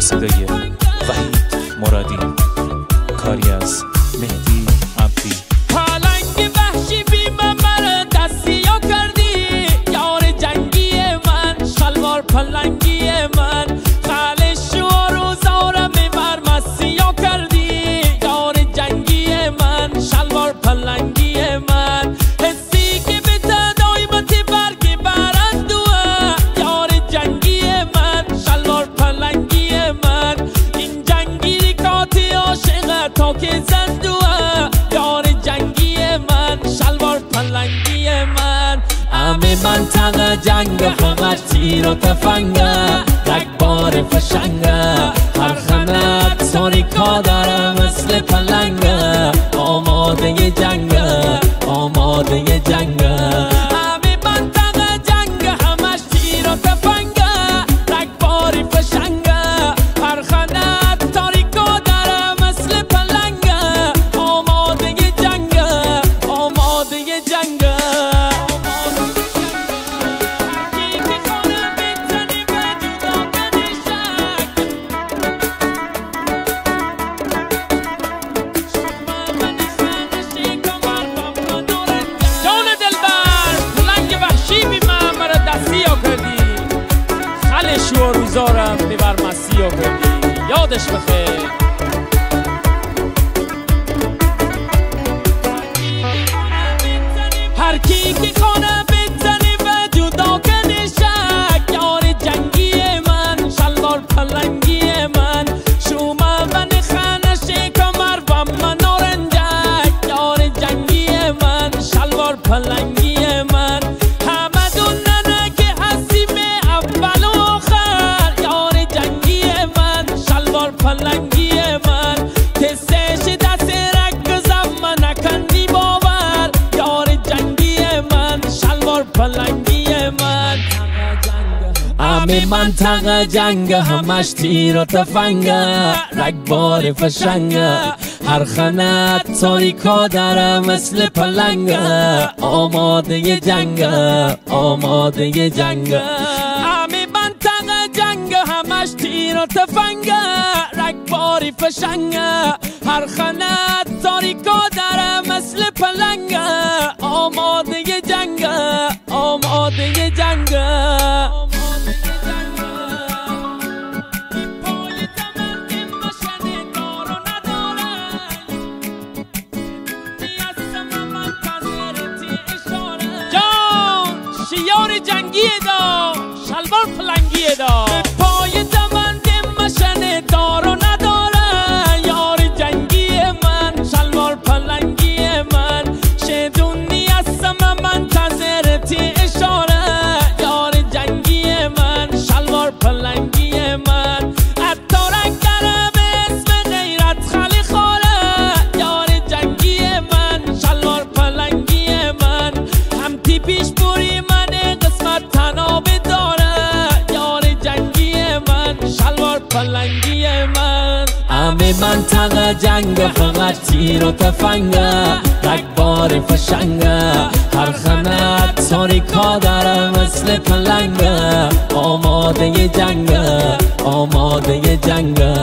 صدای وحید مرادی، کاری از مهدی عبدی. پلنگ وحشی بی من دستیا کردی، یار جنگی من، شلوار پلنگی من، خالش و روزارم بر مسیا کردی، یار جنگی من، شلوار پلنگی من، حسی که به تدایمتی برگی برندوه، یار جنگی من، شلوار پلنگی من، این جنگی کاتی عاشق تا که زندوه، یار جنگی من، شلوار پلنگی من. همه منطقه جنگ فقط تیر و تفنگه، رگبار فشنگه، هر خنت تاریکا داره مثل پلنگه، آماده جنگه، آماده جنگه. همه منطقه جنگ همش تیر و تفنگه، رگباری فشنگه، هر خنت تاریکا داره مثل پلنگه، آماده جنگه، آماده جنگه. شو روزارم ببر مسیح کردی، یادش بخیر. هر کی که خانه بزنی و جدا کنی شک، یار جنگی من، شلوار پلنگی من، شومه من خانه کمر و من نارنجک، یار جنگی من، شلوار پلنگی من. همه دوننه که هستیم اول و آخر، یار جنگی من، شلوار پلنگی من، تستش دست رکزم من نکندی باور، یار جنگی من، شلوار پلنگی من. همه منطقه جنگ همش تیر و تفنگه، رگبار فشنگه، هر خنت تاریکا داره مثل پلنگه، آماده جنگه، آماده جنگه. همه منطقه جنگ همش تیر و تفنگه، رگباری فشنگه، هر خنت تاریکا داره مثل پلنگه، آماده جنگه، آماده جنگه. یار جنگی دا، شلوار پلنگی دا، پای دمند مشن دار و نداره، یار جنگی من، شلوار پلنگی من، شدونی هستم منتظرتی اشاره، یار جنگی من، شلوار پلنگی من. اتارک داره به اسم غیرت خالی خوره، یار جنگی من، شلوار پلنگی من، هم تیپیش بوری من تناب داره، یار جنگی من، شلوار پلنگی من. همه منطقه جنگ فقط تیر و تفنگه، رگبار فشنگه، هر خنت تاریکا داره مثل پلنگه، آماده جنگه، آماده جنگه.